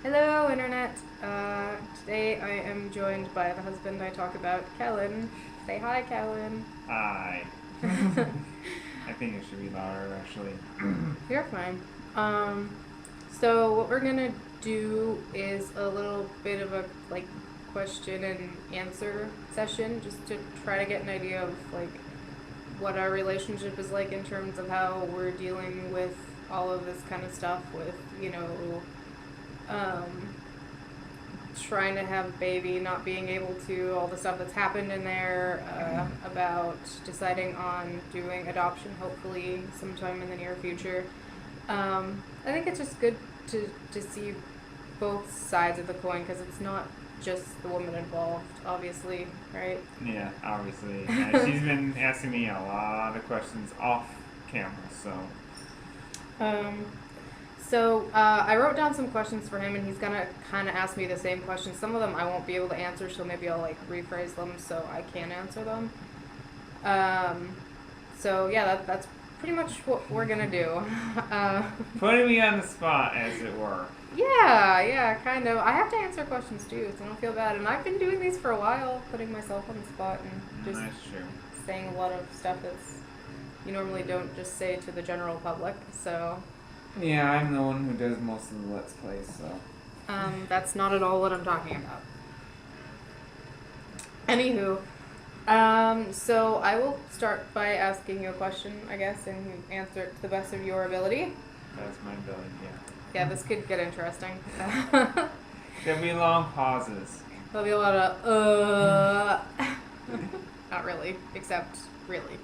Hello, Internet. Today I am joined by the husband I talk about, Kellen. Say hi, Kellen. I. I think it should be louder, actually. You're fine. Um, so what we're gonna do is a little bit of a question and answer session, just to try to get an idea of what our relationship is like in terms of how we're dealing with all of this kind of stuff with um, trying to have a baby, not being able to, all the stuff that's happened in there, about deciding on doing adoption, hopefully sometime in the near future. I think it's just good to see both sides of the coin because it's not just the woman involved, obviously, right? Yeah, obviously. She's been asking me a lot of questions off camera, so. Um, So I wrote down some questions for him, and he's gonna kind of ask me the same questions. Some of them I won't be able to answer, so maybe I'll rephrase them so I can answer them. Um, so yeah, that's pretty much what we're gonna do. Uh, Putting me on the spot, as it were. yeah, kind of. I have to answer questions too, so don't feel bad. And I've been doing these for a while, putting myself on the spot and just That's true. saying a lot of stuff that's you normally don't just say to the general public. So Yeah, I'm the one who does most of the Let's Plays, so. that's not at all what I'm talking about. Anywho, so I will start by asking you a question, I guess, and you answer it to the best of your ability. That's my ability, yeah. Yeah, this could get interesting. There'll be long pauses. There'll be a lot of not really, except really.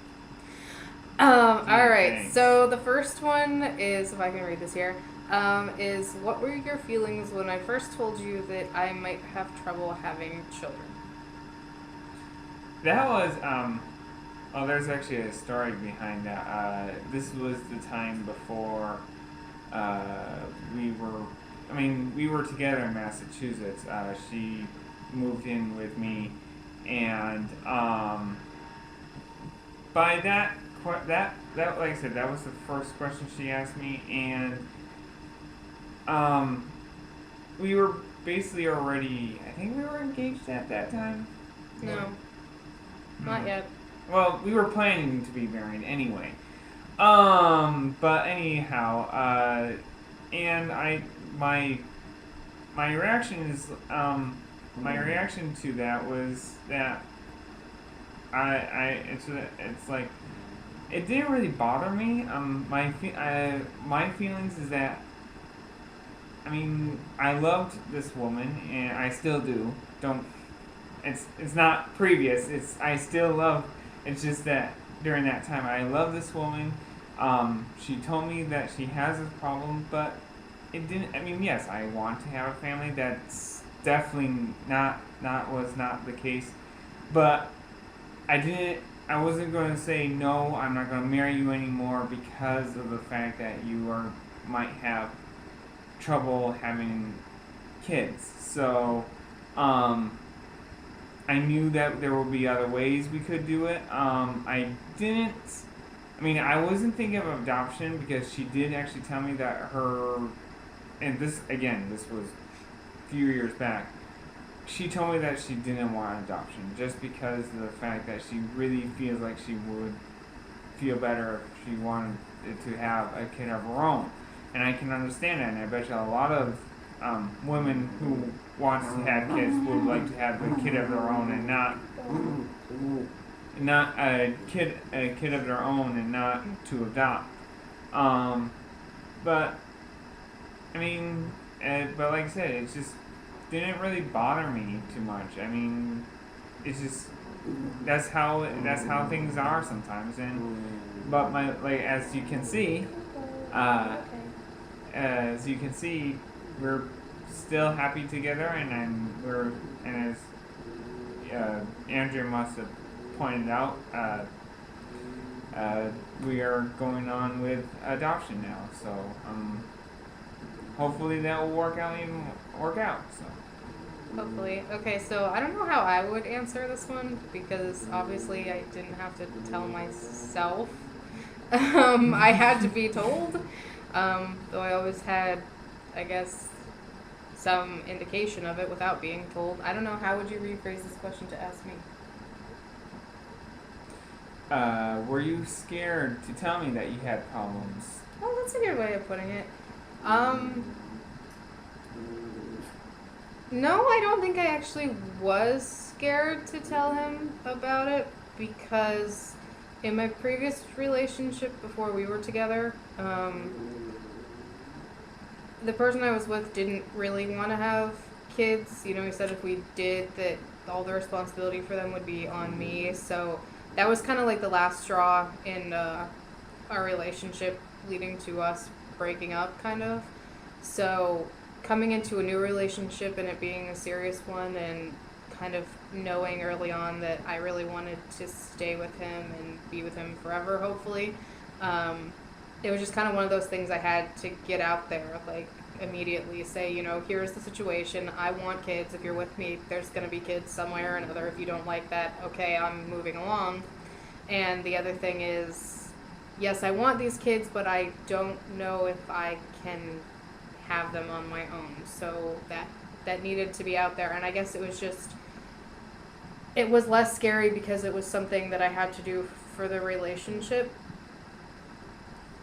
All right. Thanks. So the first one is, if I can read this here, is what were your feelings when I first told you that I might have trouble having children? That was, oh, there's actually a story behind that. This was the time before we were together in Massachusetts. She moved in with me, and by that like I said, that was the first question she asked me, and um, we were basically already. I think we were engaged at that time. No, not yet. Well, we were planning to be married anyway. But anyhow, and my reaction is my reaction to that was that it's like it didn't really bother me. My feelings is that I loved this woman and I still do. Don't it's not previous. It's I still love. It's just that during that time I love this woman. She told me that she has this problem, but it didn't. Yes, I want to have a family. That's definitely not the case, but I didn't. I wasn't going to say no. I'm not going to marry you anymore because of the fact that might have trouble having kids. So, I knew that there would be other ways we could do it. I didn't. I wasn't thinking of adoption because she did actually tell me that and this was a few years back. She told me that she didn't want adoption just because of the fact that she really feels like she would feel better if she wanted to have a kid of her own. And I can understand that, and I bet you a lot of women who want to have kids would like to have a kid of their own and not a kid of their own and not to adopt. But but like I said, it just didn't really bother me too much. It's just that's how things are sometimes. But as you can see, uh, we're still happy together, and as Andrea must have pointed out, we are going on with adoption now. So hopefully that will work out. So. Hopefully. Okay, so I don't know how I would answer this one because obviously I didn't have to tell myself. I had to be told. Though I always had, I guess, some indication of it without being told. I don't know. How would you rephrase this question to ask me? Were you scared to tell me that you had problems? Oh, that's a good way of putting it. Um, no, I don't think I actually was scared to tell him about it because in my previous relationship before we were together, the person I was with didn't really want to have kids. You know, he said if we did, that all the responsibility for them would be on me. So that was kind of like the last straw in our relationship, leading to us breaking up, kind of. So coming into a new relationship and it being a serious one, and kind of knowing early on that I really wanted to stay with him and be with him forever, hopefully. It was just kind of one of those things I had to get out there, like immediately say, you know, here's the situation. I want kids. If you're with me, there's going to be kids somewhere or another. If you don't like that, okay, I'm moving along. And the other thing is, yes, I want these kids, but I don't know if I can have them on my own. So that needed to be out there. And I guess it was less scary because it was something that I had to do for the relationship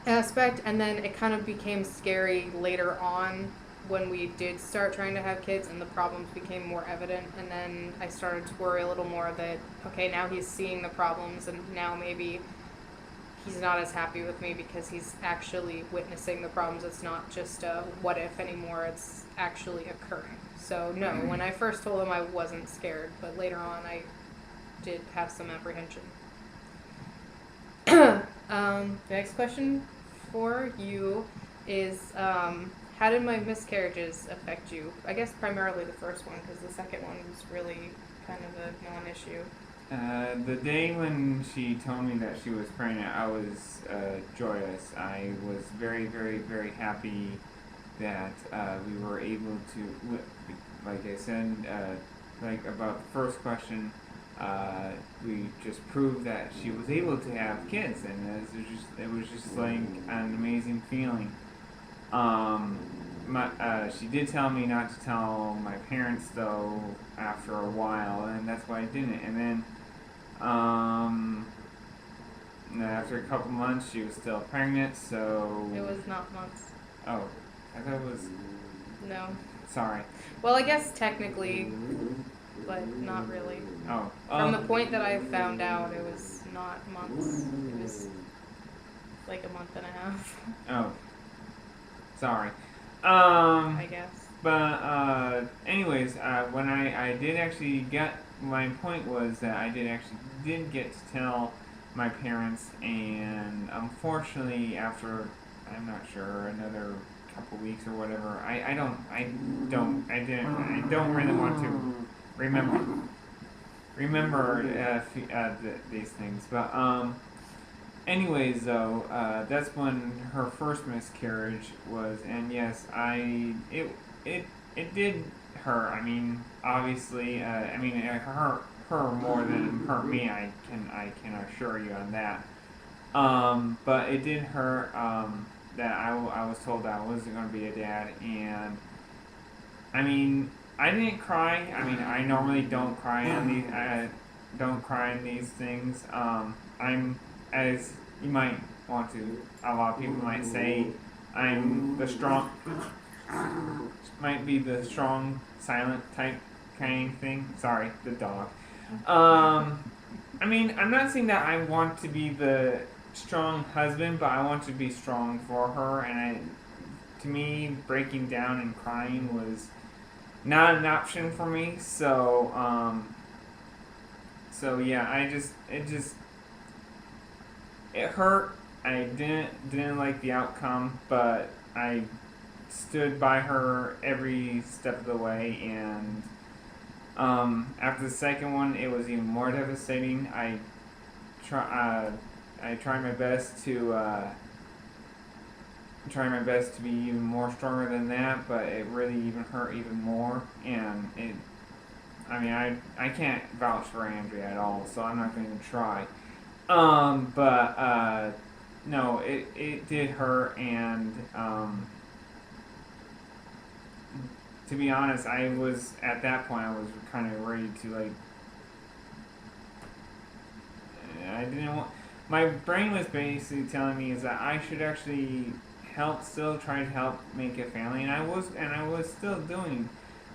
aspect, and then it kind of became scary later on when we did start trying to have kids and the problems became more evident, and then I started to worry a little more that, okay, now he's seeing the problems and now maybe he's not as happy with me because he's actually witnessing the problems. It's not just a what if anymore, it's actually occurring. So no, when I first told him I wasn't scared, but later on I did have some apprehension. The next question for you is, how did my miscarriages affect you? I guess primarily the first one, because the second one was really kind of a non-issue. The day when she told me that she was pregnant, I was joyous. I was very, very, very happy that we were able to, like I said, like about the first question, we just proved that she was able to have kids, and it was just like an amazing feeling. She did tell me not to tell my parents though after a while, and that's why I didn't. And then after a couple months, she was still pregnant, so It was not months. oh, I thought it was. No. Sorry. Well, I guess technically, but not really. Oh. From the point that I found out, it was not months. It was like a month and a half, Oh. Sorry. I guess. But anyways, when I did actually get, my point was that I did get to tell my parents, and unfortunately after, I'm not sure, another couple weeks or whatever, I don't really want to remember these things, but anyways, though, that's when her first miscarriage was, and yes, it did hurt. I mean, obviously, it hurt her more than it hurt me. I can assure you on that. But it did hurt. That I was told that I wasn't going to be a dad, and I mean, I didn't cry. I mean, I normally don't cry on these. Don't cry on these things. I'm, as you might want to. A lot of people might say, I'm the strong. Might be the strong, silent type kind of thing. Sorry, the dog. I mean, I'm not saying that I want to be the strong husband, but I want to be strong for her. And to me, breaking down and crying was not an option for me. So yeah, it hurt. I didn't like the outcome, but I stood by her every step of the way, and after the second one, it was even more devastating. I tried my best to be even more stronger than that, but it really even hurt even more, and I can't vouch for Andrea at all, so I'm not going to try. No, it did hurt, and to be honest, I was at that point. I was kind of ready to like. I didn't want. My brain was basically telling me is that I should actually still try to help make a family, and I was still doing.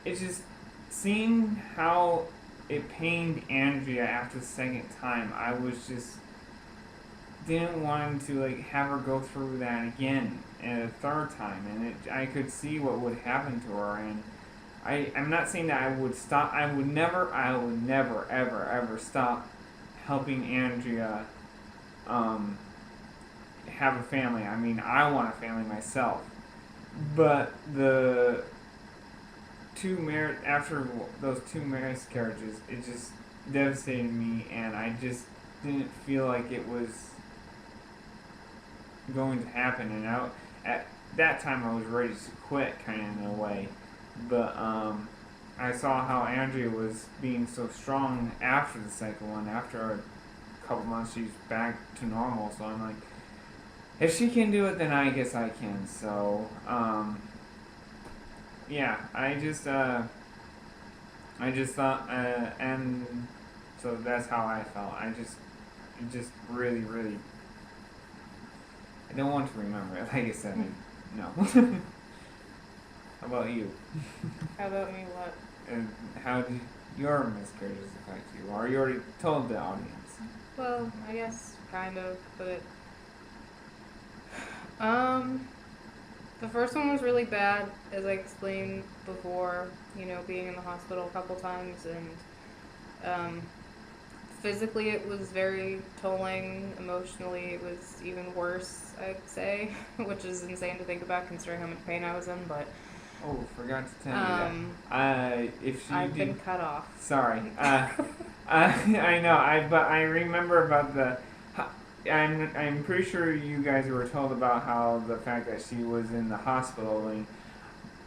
It's just seeing how it pained Andrea after the second time. I was just didn't want to like have her go through that again and a third time, and I could see what would happen to her, and I'm not saying that I would stop. I would never, ever stop helping Andrea have a family. I mean, I want a family myself, but after those two miscarriages, it just devastated me, and I just didn't feel like it was going to happen. And at that time, I was ready to quit, kind of in a way. But I saw how Andrea was being so strong after the second one. After a couple months, she's back to normal. So I'm like, if she can do it, then I guess I can. So yeah, I just thought, and so that's how I felt. It just really, really, I don't want to remember it. Like I said, no. How about you? How about me? What? And how did your miscarriages affect you? Or you already told the audience? Well, I guess kind of, but the first one was really bad, as I explained before. You know, being in the hospital a couple times, and physically it was very tolling. Emotionally, it was even worse, I'd say, which is insane to think about considering how much pain I was in. But oh, forgot to tell you that. If I've been cut off. Sorry. I know. But I remember about the. I'm pretty sure you guys were told about how the fact that she was in the hospital, and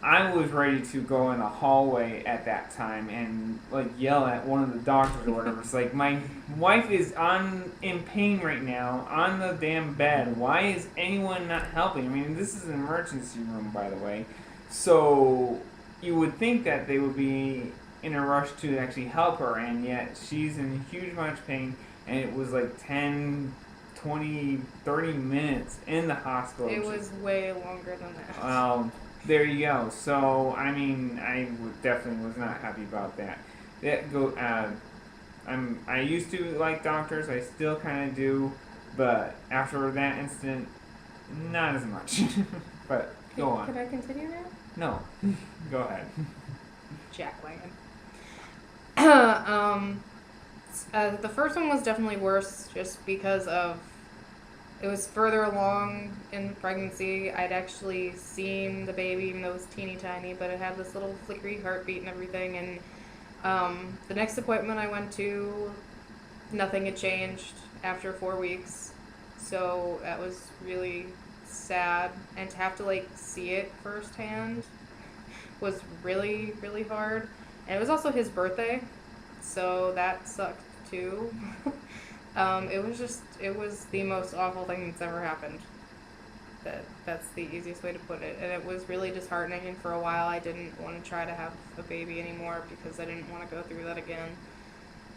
I was ready to go in the hallway at that time and like yell at one of the doctors or whatever. It's like, my wife is in pain right now on the damn bed. Why is anyone not helping? I mean, this is an emergency room, by the way. So you would think that they would be in a rush to actually help her, and yet she's in huge much pain, and it was like 10, 20, 30 minutes in the hospital. It was way longer than that. There you go. So, I mean, definitely was not happy about that. I used to like doctors, I still kind of do, but after that incident, not as much. But go on. Can I continue now? No. Go ahead. Jackwagon. The first one was definitely worse just because of it was further along in the pregnancy. I'd actually seen the baby, even though it was teeny tiny, but it had this little flickery heartbeat and everything. And the next appointment I went to, nothing had changed after 4 weeks. So that was really sad. And to have to like see it firsthand was really, really hard. And it was also his birthday, so that sucked too. It was the most awful thing that's ever happened. That's the easiest way to put it. And it was really disheartening, and for a while I didn't want to try to have a baby anymore because I didn't want to go through that again.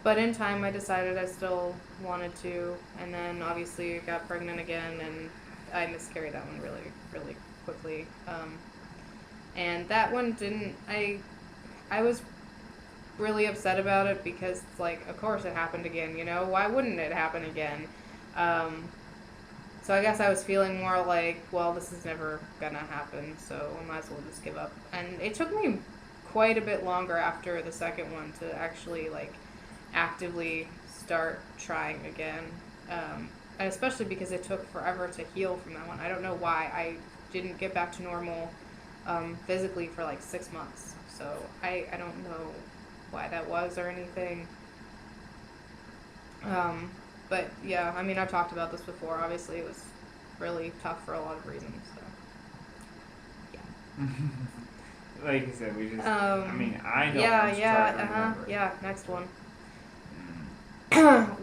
But in time I decided I still wanted to, and then obviously I got pregnant again, and I miscarried that one really, really quickly. And that one didn't, I was really upset about it because it's like, of course it happened again, you know? Why wouldn't it happen again? So I guess I was feeling more like, well, this is never gonna happen, so I might as well just give up. And it took me quite a bit longer after the second one to actually, like, actively start trying again. And especially because it took forever to heal from that one. I don't know why I didn't get back to normal physically for like 6 months. So I don't know why that was or anything. But yeah, I mean, I've talked about this before. Obviously, it was really tough for a lot of reasons. So yeah. Like you said, we just. I mean, I don't. Yeah. Next one.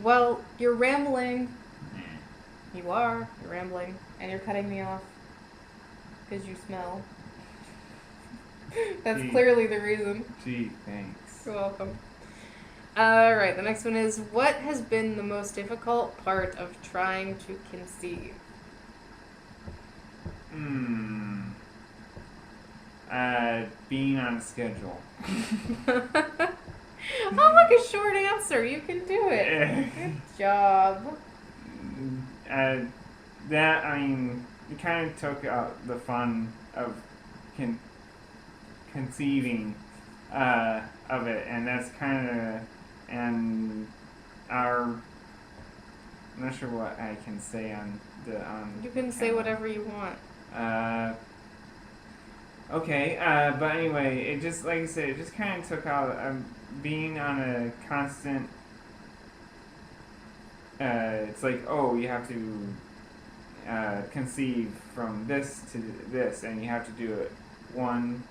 Well, you're rambling. You're rambling, and you're cutting me off because you smell. That's Gee. clearly the reason. Gee, thanks. You're welcome. Alright, the next one is, what has been the most difficult part of trying to conceive? Being on schedule. Oh, look, a short answer. You can do it. Good job. That, I mean, it kind of took out the fun of conceiving of it, and that's kind of, and our, I'm not sure what I can say on the, You can say whatever you want. Okay, but anyway, it just, like I said, it just kind of took out being on a constant. It's like, oh, you have to conceive from this to this, and you have to do it one,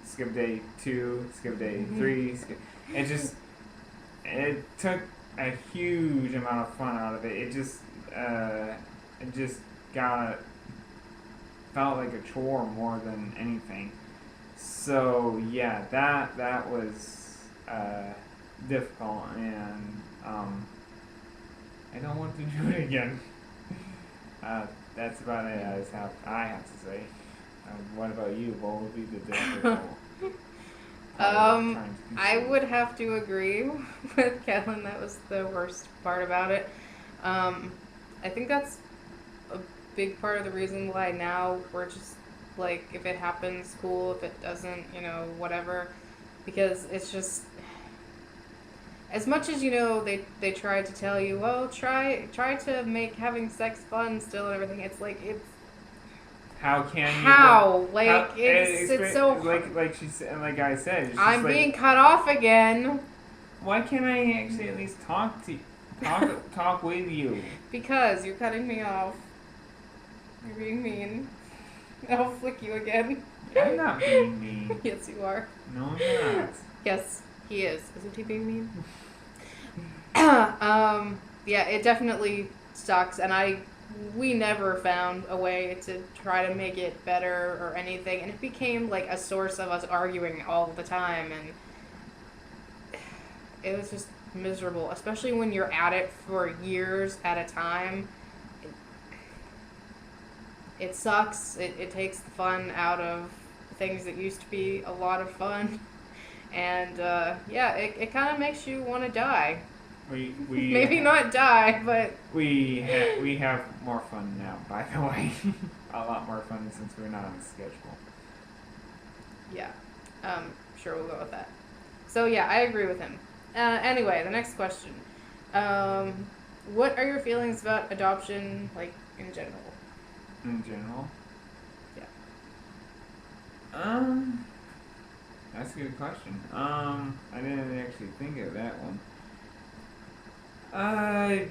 skip day two, skip day three. It took a huge amount of fun out of it. It just felt like a chore more than anything. So yeah, that was difficult, and I don't want to do it again. That's about it. I have to say. What about you? What would be the difficult? I would have to agree with Kellen. That was the worst part about it. I think that's a big part of the reason why now we're just like, if it happens, cool. If it doesn't, whatever. Because it's just, as much as they tried to tell you, well, try to make having sex fun still and everything. It's like, it's how can you? how like it's so like she said, like I said. It's I'm just being cut off again. Why can't I actually at least talk with you? Because you're cutting me off. You're being mean. I'll flick you again. I'm not being mean. Yes, you are. No, I'm not. Yes, he is. Isn't he being mean? Yeah, it definitely sucks, and we never found a way to try to make it better or anything, and it became like a source of us arguing all the time, and it was just miserable, especially when you're at it for years at a time. It sucks. It takes the fun out of things that used to be a lot of fun. And, it kind of makes you want to die. We Maybe not die, but... We have more fun now, by the way. A lot more fun since we're not on the schedule. Yeah. Sure, we'll go with that. So, yeah, I agree with him. Anyway, the next question. What are your feelings about adoption, like, in general? In general? Yeah. That's a good question. I didn't actually think of that one. I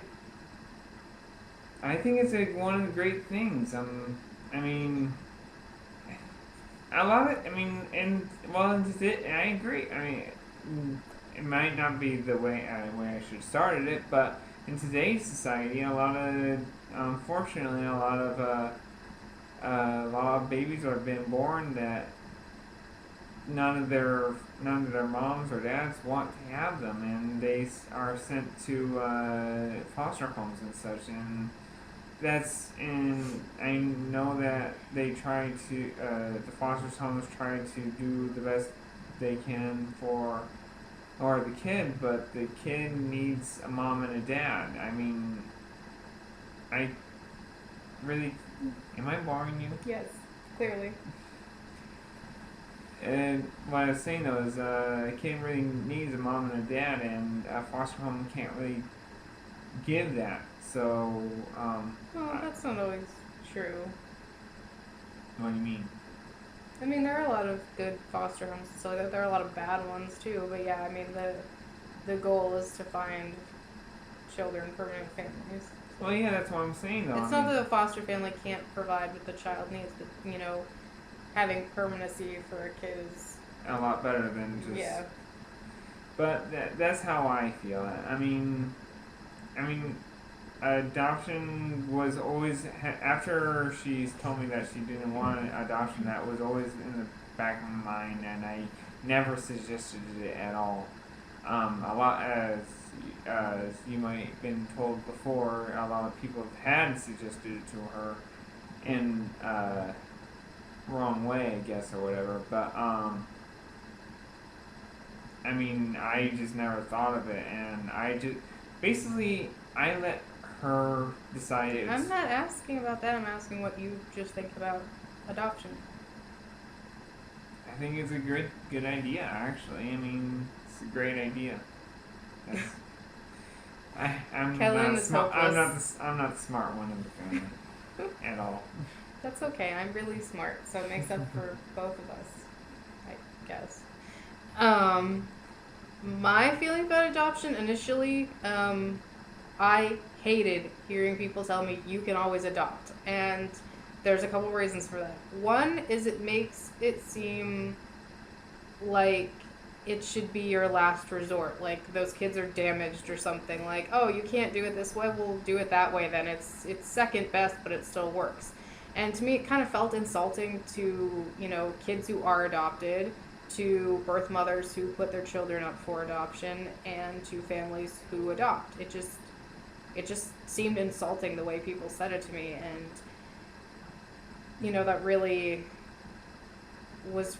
think it's like one of the great things. I mean, a lot of, I mean, and I agree. I mean, it might not be the way I should have started it, but in today's society, unfortunately, a lot of babies are being born that none of their moms or dads want to have them, and they are sent to foster homes and such. And I know that they try to the foster homes try to do the best they can for the kid, but the kid needs a mom and a dad. I mean, I really, am I boring you? Yes, clearly. And what I was saying though is a kid really needs a mom and a dad, and a foster home can't really give that. So, Well, that's not always true. What do you mean? I mean, there are a lot of good foster homes and stuff like that. There are a lot of bad ones too. But yeah, I mean, the goal is to find children, permanent families. Well, yeah, that's what I'm saying though. It's not that a foster family can't provide what the child needs, but having permanency for a kid is a lot better than just. Yeah. But that's how I feel. I mean, adoption was always after she's told me that she didn't want adoption. That was always in the back of my mind, and I never suggested it at all. A lot, as you might have been told before, a lot of people had suggested it to her in wrong way, I guess, or whatever. But I mean, I just never thought of it, and I just basically I let her decide it was. I'm not asking about that. I'm asking what you just think about adoption. I think it's a good idea, actually. I mean, it's a great idea. That's, I'm Kellen not is smart. hopeless. I'm not the smart one in the family at all. That's okay. I'm really smart, so it makes up for both of us, I guess. My feeling about adoption initially, I hated hearing people tell me you can always adopt, and there's a couple reasons for that. One is it makes it seem like it should be your last resort, like those kids are damaged or something, like, oh, you can't do it this way, we'll do it that way then. It's second best, but it still works. And to me, it kind of felt insulting to, kids who are adopted, to birth mothers who put their children up for adoption, and to families who adopt. It just seemed insulting the way people said it to me, and that really was,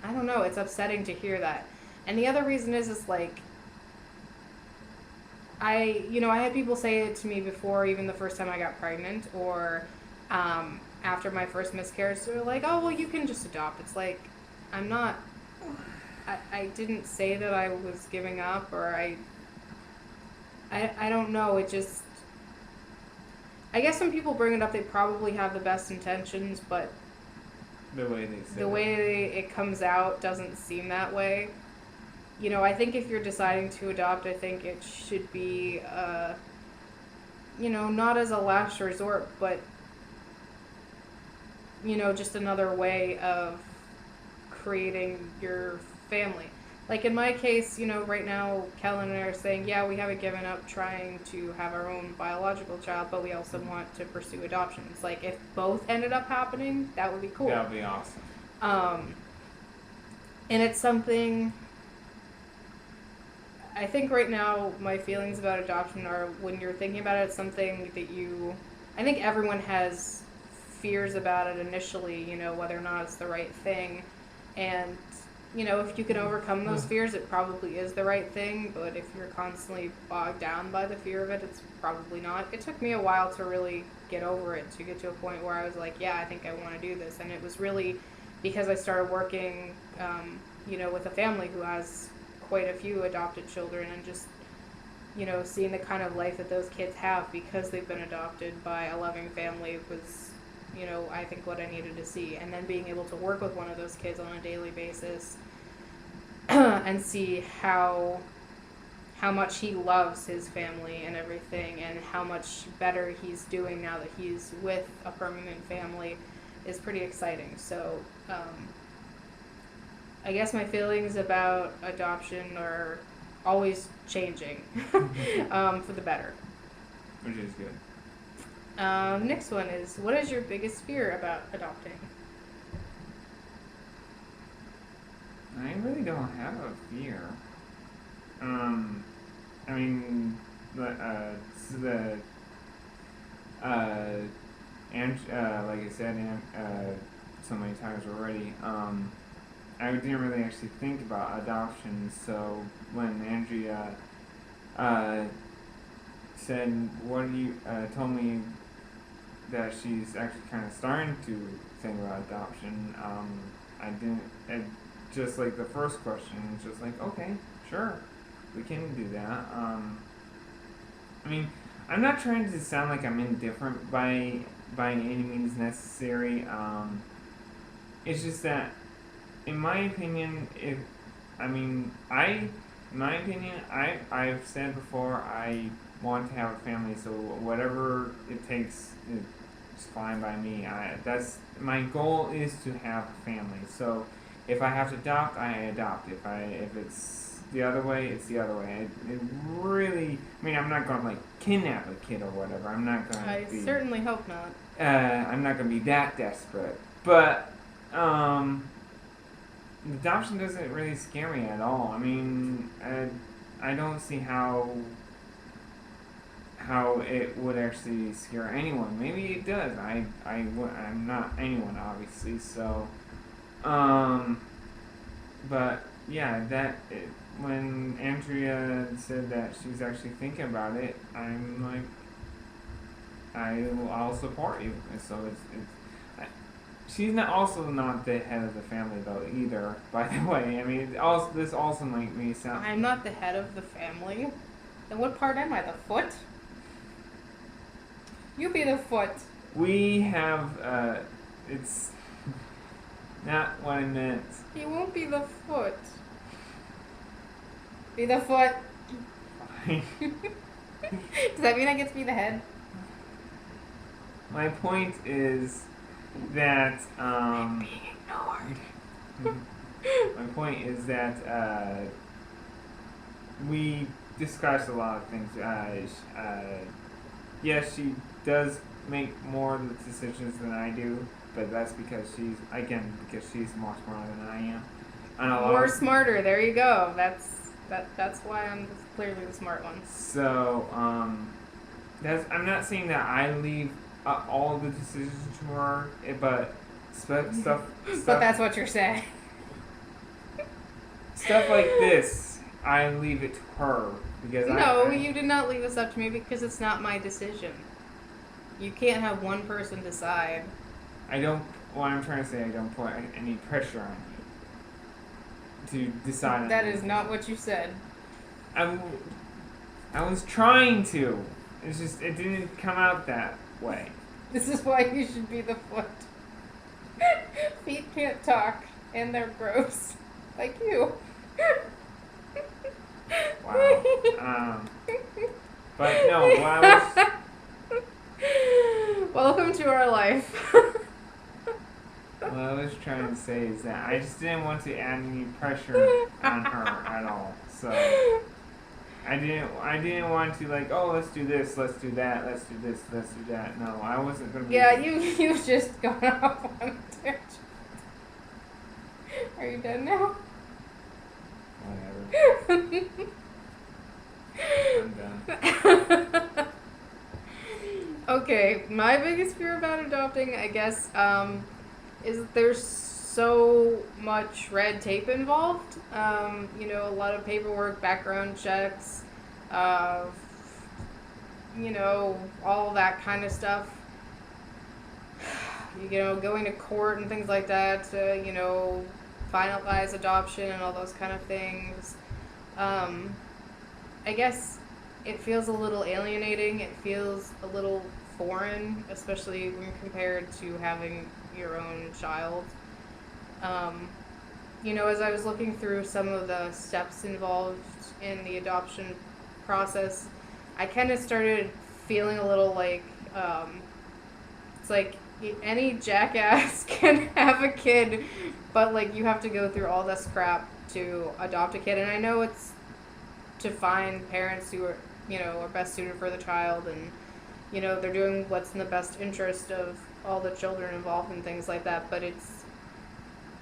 I don't know, it's upsetting to hear that. And the other reason is like, I had people say it to me before, even the first time I got pregnant, or after my first miscarriage. They're like, oh, well, you can just adopt. It's like, I didn't say that I was giving up, or I don't know. It just, I guess when people bring it up, they probably have the best intentions, but The way they say the way it comes out doesn't seem that way. I think if you're deciding to adopt, I think it should be, not as a last resort, but, just another way of creating your family. Like in my case, right now, Kellen and I are saying, yeah, we haven't given up trying to have our own biological child, but we also want to pursue adoption. It's like, if both ended up happening, that would be cool. That would be awesome. And it's something, I think right now my feelings about adoption are, when you're thinking about it, it's something that I think everyone has fears about it initially, whether or not it's the right thing. And, if you can overcome those fears, it probably is the right thing. But if you're constantly bogged down by the fear of it, it's probably not. It took me a while to really get over it, to get to a point where I was like, yeah, I think I want to do this. And it was really because I started working, with a family who has quite a few adopted children, and just, seeing the kind of life that those kids have because they've been adopted by a loving family was, I think what I needed to see. And then being able to work with one of those kids on a daily basis and see how much he loves his family and everything, and how much better he's doing now that he's with a permanent family, is pretty exciting. So I guess my feelings about adoption are always changing for the better. Which is good. Next one is, what is your biggest fear about adopting? I really don't have a fear. I mean, like I said, so many times already, I didn't really actually think about adoption. So when Andrea said, told me that she's actually kind of starting to think about adoption, just like the first question, it's just like, okay, sure, we can do that. I mean, I'm not trying to sound like I'm indifferent by any means necessary. It's just that, in my opinion, I've said before, I want to have a family, so whatever it takes, it's fine by me. My goal is to have a family. So if I have to adopt, I adopt. If it's the other way, it's the other way. It really, I'm not going to like kidnap a kid or whatever. I'm not going to. I certainly hope not. I'm not going to be that desperate. But adoption doesn't really scare me at all. I mean, I don't see how it would actually scare anyone. Maybe it does. I'm not anyone, obviously. So, but yeah, when Andrea said that she's actually thinking about it, I'm like, I'll support you. And so she's not the head of the family though either. By the way, I mean, this also might me sound. I'm not the head of the family. Then what part am I? The foot? You be the foot. We have it's not what I meant. He won't be the foot. Be the foot. Does that mean I get to be the head? My point is that I'm being ignored. my point is that we discussed a lot of things. Yes, she does make more of the decisions than I do, but that's because she's more smarter than I am. More smarter. There you go. That's why I'm clearly the smart one. So I'm not saying that I leave all the decisions to her, but stuff. But that's what you're saying. Stuff like this, I leave it to her because No, you did not leave this up to me because it's not my decision. You can't have one person decide. What I'm trying to say, I don't put any pressure on you to decide on That is not what you said. I was trying to. It's just, it didn't come out that way. This is why you should be the foot. Feet can't talk, and they're gross. Like you. Wow. But no, what I was... Welcome to our life. What I was trying to say is that I just didn't want to add any pressure on her at all. So I didn't want to like, oh, let's do this, let's do that, let's do this, let's do that. No, I wasn't gonna be. Yeah, you just gone off on a tangent. Are you done now? Whatever. I'm done. Okay, my biggest fear about adopting, I guess, is that there's so much red tape involved. A lot of paperwork, background checks, all that kind of stuff. Going to court and things like that to, finalize adoption and all those kind of things. I guess it feels a little alienating. It feels a little foreign, especially when compared to having your own child. As I was looking through some of the steps involved in the adoption process, I kind of started feeling a little like, it's like any jackass can have a kid, but like you have to go through all this crap to adopt a kid. And I know it's to find parents who are, are best suited for the child, and they're doing what's in the best interest of all the children involved and things like that. But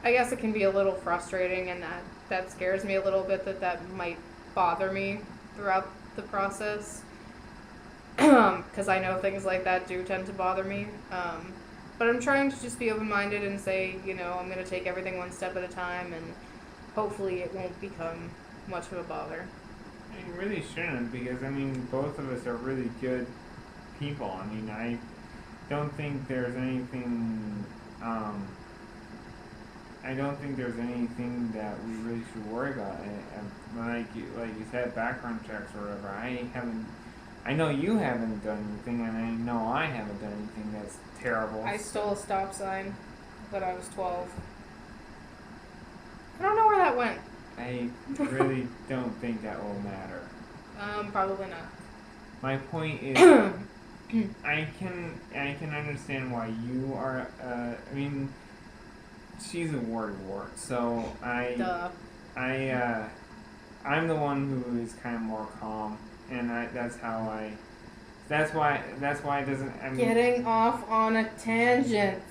I guess it can be a little frustrating, and that scares me a little bit that might bother me throughout the process, because I know things like that do tend to bother me. But I'm trying to just be open-minded and say, I'm going to take everything one step at a time, and hopefully it won't become much of a bother. It really shouldn't, because both of us are really good people. I don't think there's anything. I don't think there's anything that we really should worry about. Like you said, background checks or whatever. I know you haven't done anything, and I know I haven't done anything that's terrible. I stole a stop sign when I was 12. I don't know where that went. I really don't think that will matter. Probably not. My point is, I can understand why you are. She's a worrywart, so I'm the one who is kind of more calm, and that's why it doesn't. Getting off on a tangent.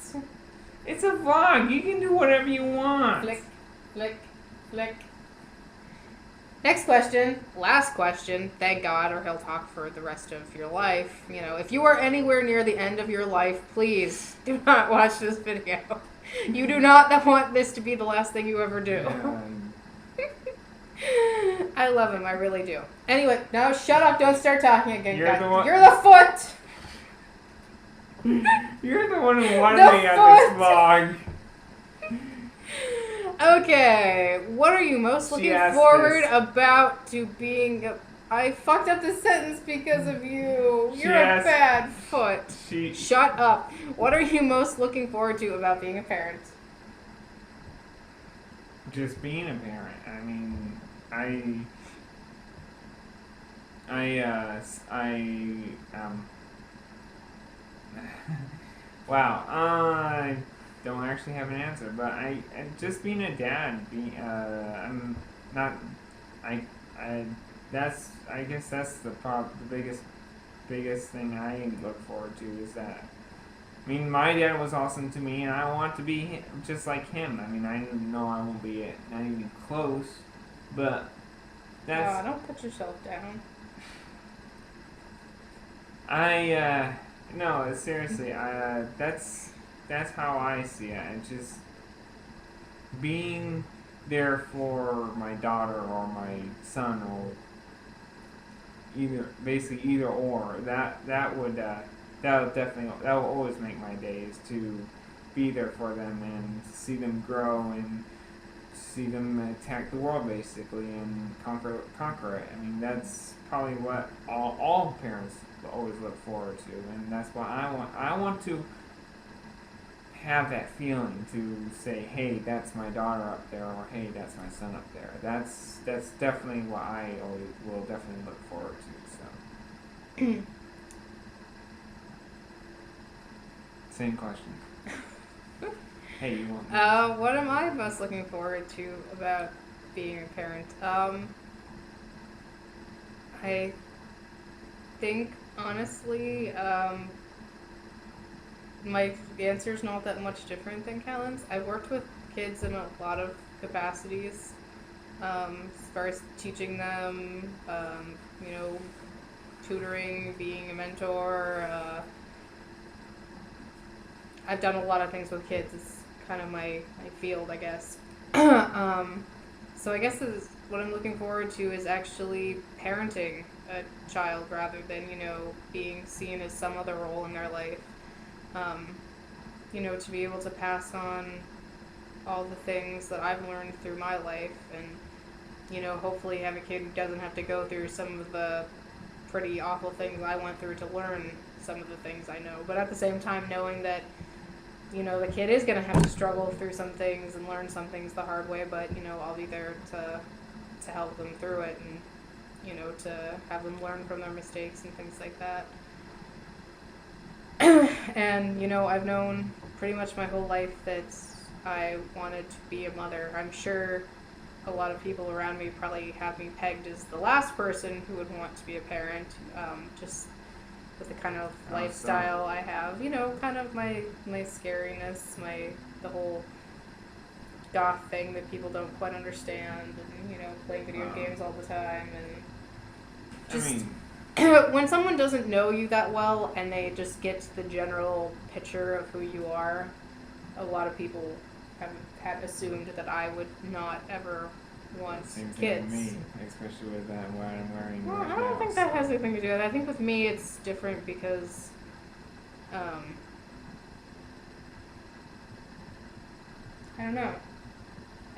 It's a vlog. You can do whatever you want. Flick, Flick, flick. Next question, last question, thank God, or he'll talk for the rest of your life. You know, if you are anywhere near the end of your life, please do not watch this video. You do not want this to be the last thing you ever do. I love him, I really do. Anyway, no, shut up, don't start talking again, You're guys. the one- You're the foot! You're the one who wanted me on this vlog. Okay, what are you most She looking asked forward this. about to being a... I fucked up the sentence because of you. She You're asked- a bad foot. She Shut up. What are you most looking forward to about being a parent? just being a parent. I mean, wow. I don't actually have an answer, but I just being a dad. I'm not. I. That's. I guess that's the biggest thing I look forward to is that. I mean, my dad was awesome to me, and I want to be just like him. I mean, I know I won't be not even close, but that's. Don't put yourself down. No, seriously, that's how I see it. It's just being there for my daughter or my son or either or. That would always make my days to be there for them and see them grow and see them attack the world basically and conquer it. I mean, that's probably what all parents always look forward to, and that's what I want to have that feeling to say, hey, that's my daughter up there, or hey, that's my son up there. That's definitely what I always will definitely look forward to. So same question. Hey, you want me? What am I most looking forward to about being a parent? I think, honestly, my answer's not that much different than Kellen's. I've worked with kids in a lot of capacities, as far as teaching them, tutoring, being a mentor. I've done a lot of things with kids. It's kind of my field, I guess. So I guess what I'm looking forward to is actually parenting a child rather than, being seen as some other role in their life. To be able to pass on all the things that I've learned through my life and, hopefully have a kid who doesn't have to go through some of the pretty awful things I went through to learn some of the things I know. But at the same time, knowing that, the kid is going to have to struggle through some things and learn some things the hard way, but, I'll be there to help them through it and, to have them learn from their mistakes and things like that. And, I've known pretty much my whole life that I wanted to be a mother. I'm sure a lot of people around me probably have me pegged as the last person who would want to be a parent, just with the kind of lifestyle I have, kind of my scariness, the whole goth thing that people don't quite understand, and, play video games all the time, and just, when someone doesn't know you that well and they just get the general picture of who you are, a lot of people have assumed that I would not ever want Same kids. thing with me, especially with what I'm wearing Well, right I don't now, think that has anything to do with it. I think with me it's different because, I don't know.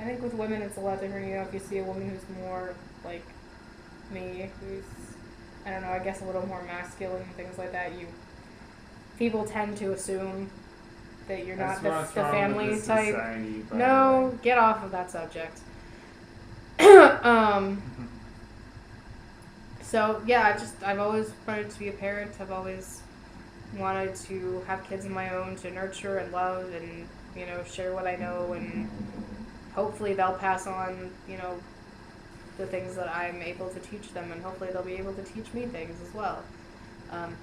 I think with women it's a lot different. If you see a woman who's more like me, who's, I don't know, I guess a little more masculine and things like that, people tend to assume that you're not the family type. Society, No, get off of that subject. So yeah, I've always wanted to be a parent. I've always wanted to have kids of my own to nurture and love and, share what I know, and hopefully they'll pass on, the things that I'm able to teach them, and hopefully they'll be able to teach me things as well.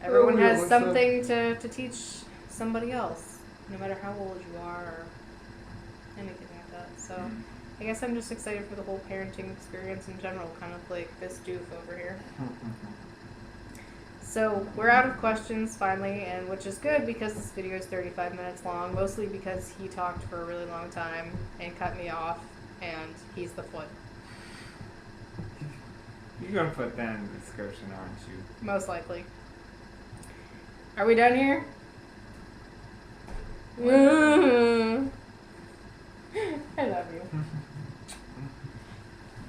Everyone has something to teach somebody else, no matter how old you are or anything like that. So I guess I'm just excited for the whole parenting experience in general, kind of like this doof over here. So we're out of questions finally, and which is good because this video is 35 minutes long, mostly because he talked for a really long time and cut me off, and he's the foot. You're gonna put that in the description, aren't you? Most likely. Are we done here? I love you.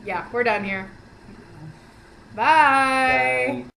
Yeah, we're done here. Bye. Bye.